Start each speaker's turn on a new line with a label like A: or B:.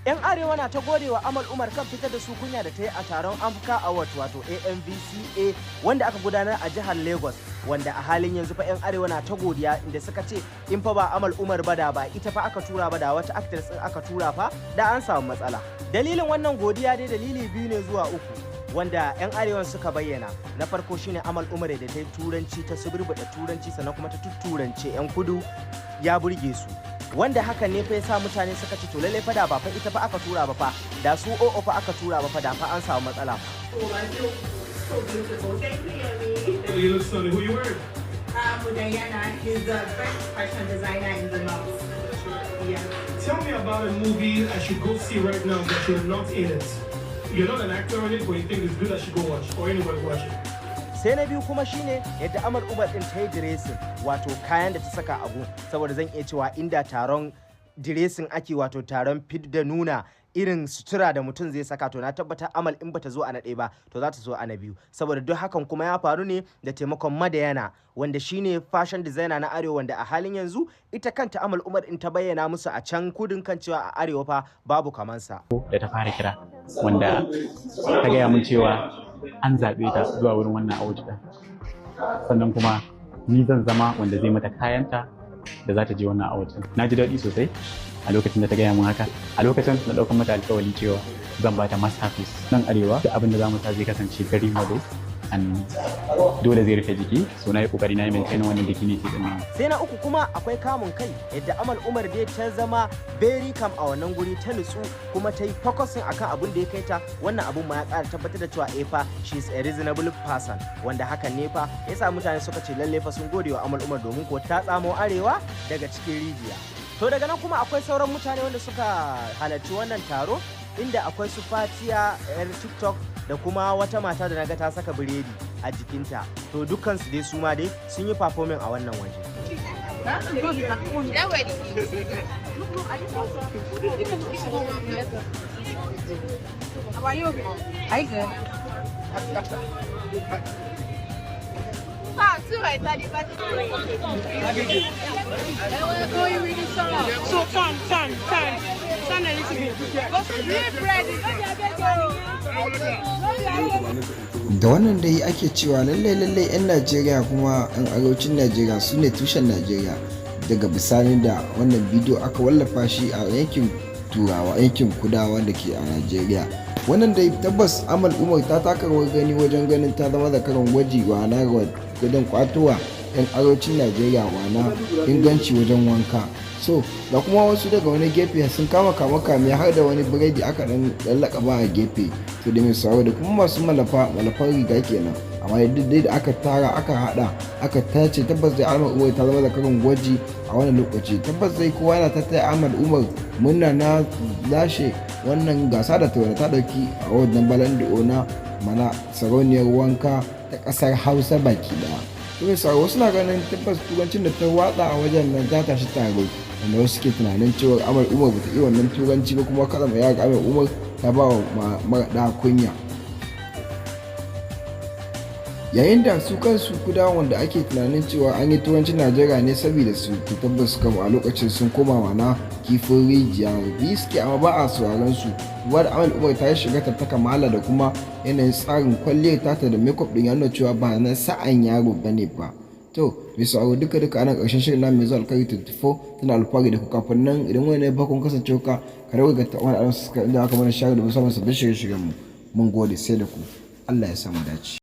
A: 'Yan arewa na ta gode wa Amal Umar kan fitar da su kunya da ta yi a taron Amka Award wato AMVCA wanda aka gudanar a jihar Lagos, wanda a halin yanzu fa 'yan arewa na ta godiya inda suka ce in fa ba Amal Umar ba da ba ita fa aka tura ba da wata actress din aka tura fa da an samu matsala. Dalilin wannan godiya dai dalili biyu ne zuwa uku wanda 'yan arewan suka bayyana. Na farko shine Amal Umar da ta yi turanci, ta suburbuɗa turanci sannan kuma ta tutturance 'yan kudu ya burge su, wanda hakan ne fa yasa mutane suka ce to lalle fa da ba fa ita fa aka tura ba fa da su o'o fa aka tura ba fa da fa an samu matsala fa.
B: You look stunning. Who you wearing?
C: Yara. He's the best fashion designer in the north. Yeah.
B: Tell me about a movie I should go see right now that you're not in it. You're not an actor in it, but you think it's good I should go watch, or anyone watch it.
A: Sai na biyu kuma shine yadda Amal Umar din ta yi diresin, wato kayan da ta saka abu, saboda zan iya cewa inda taron diresin ake wato taron fit da nuna irin sutura da mutum zai saka to na tabbata Amal in bata zo a na ɗaya ba to za ta zo a na biyu, saboda duk hakan kuma ya faru ne da taimakon Madayana wanda shine fashion designer na arewa, wanda a halin yanzu ita kanta Amal Umar in ta bayyana musu a can kudin kan cewa a arewa fa babu kamansa.
D: Da ta fara kira wanda ta gaya mun cewa an zaɓe ta zuwa wurin wannan award ɗin, sannan kuma ni zan zama wanda zai mata kayanta da za ta je wannan award ɗin. Na ji daɗi sosai a lokacin da ta gaya mun haka. A lokacin na ɗaukar mata alƙawari cewa zan ba ta masterpiece nan arewa da abin da za mu sa zai kasance very modest and dole zai rufe jiki, so na yi kokari na yi maintain wannan dignity din nan.
A: Sai na uku kuma akwai kamun kai yadda Amal Umar dai ta zama very calm a wannan guri, ta nutsu kuma ta yi focusing akan abin da ya kai ta. Wannan abun ma ya ƙara tabbatar da cewa fa she is a reasonable person, wanda hakan ne fa yasa mutane suka ce lalle fa sun gode wa Amal Umar domin ko ta tsamo arewa daga cikin rijiya. To daga nan kuma akwai sauran mutane wanda suka halarci wannan taro, inda akwai su Fatiya yar TikTok da kuma wata mata da naga ta saka biredi a jikinta. To dukkansu dai su ma dai sun yi performing a wannan waje.
E: So turn a little bit.
F: Da wannan dai ake cewa lallai 'yan Najeriya kuma 'yan arewacin Najeriya su ne tushen Najeriya. Daga bisani da wannan bidiyo aka wallafa shi a yankin Turawa, yankin Kudawa da ke a Najeriya. Wannan dai tabbas Amal Umar ta taka rawar gani wajen ganin ta zama zakaran gwaji wa na wajen kwatowa 'yan arewacin Najeriya wana inganci wajen wanka. So da kuma wasu daga wani gefe sun kame har da wani biredi aka dan lallaka ba a gefe, to da mai sauro da kuma masu malafan riga kenan. Amma dai da aka tara aka hada aka tace, tabbas dai Amal Umar ta zama zakaran gwaji a wannan lokaci. Tabbas dai kowa yana tattaya Amal Umar murna na lashe wannan gasa da ta dauki a wannan balando na mana sarauniyar wanka ta kasar Hausa baki daya. Kuma sauro wasu na ganin tabbas turancin da ta watsa a wajen nan ta tashi taro, wanda wasu ke tunanin cewa Amal Umar bata iya wannan turanci ba, kuma kada mai yaga Amal Umar ta ba wa maraɗa kunya. Yayin da su kansu Kudawa wanda ake tunanin cewa an yi turancin Najeriya ne saboda su, to tabbas kama a lokacin sun koma mana kifin rijiya biyu suke, amma ba a sauraron su. Wadda Amal Umar ta yi shiga ta kamala da kuma yanayin tsarin kwalliyar tata da makeup din ya nuna cewa ba na sa'an yaro bane ba. To mai sauraro duka anan ƙarshen shirin na mai zuwa alkari 24 tana alfahari da ku. Kafin nan idan wani ne bakon kasance ka rawa ga wani alamsu suka inda aka mana share da musamman sabbin shirye-shiryen mu. Mun gode, sai da ku. Allah ya samu dace.